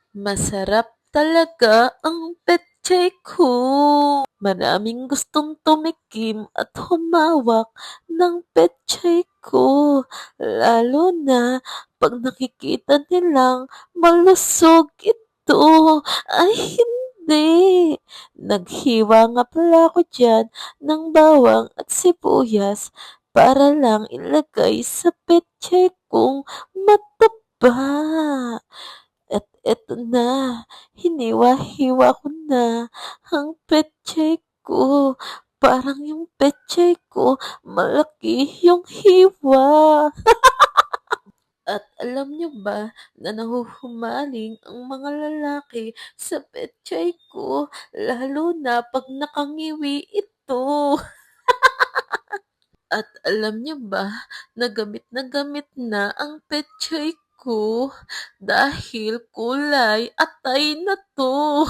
Masarap talaga ang pechay ko. Maraming gustong tumikim at humawak ng pechay ko, lalo na 'pag nakikita nilang malusog ito. Ay hindi! Naghiwa nga pala ako diyan ng bawang at sibuyas para lang ilagay sa pechay kong mataba. At eto na, hiniwa-hiwa ko na ang pechay ko. Parang yung pechay ko malaki yung hiwa. At alam niyo ba na nahuhumaling ang mga lalaki sa pechay ko, lalo na 'pag nakangiwi ito. At alam niyo ba na gamit na ang pechay ko dahil kulay atay na 'to.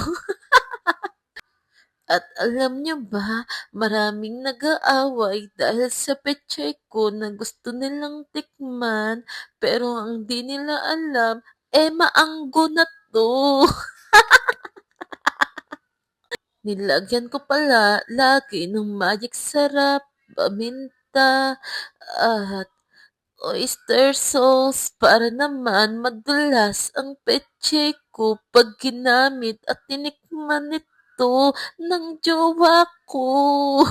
At alam niyo ba, maraming nag-aaway dahil sa pechay ko na gusto nilang tikman, pero ang di nila alam, maanggo na 'to. Nilagyan ko pala lagi ng magic sarap, paminta, at oyster sauce para naman madulas ang pechay ko 'pag ginamit at tinikman ito ng jowa ko.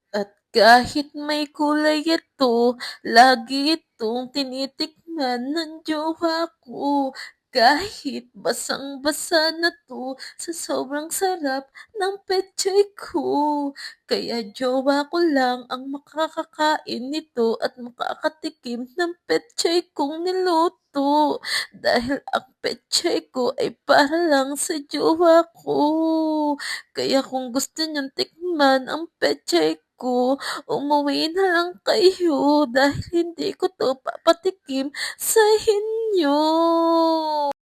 At kahit may kulay ito, lagi itong tinitikman ng jowa ko. Kahit basang-basa na 'to sa sobrang sarap ng pechay ko. Kaya jowa ko lang ang makakakain nito at makakatikim ng pechay kong niluto. Dahil ang pechay ko ay para lang sa jowa ko. Kaya kung gusto niyong tikman ang pechay ko, umuwi na lang kayo dahil hindi ko 'to papatikim sa inyo.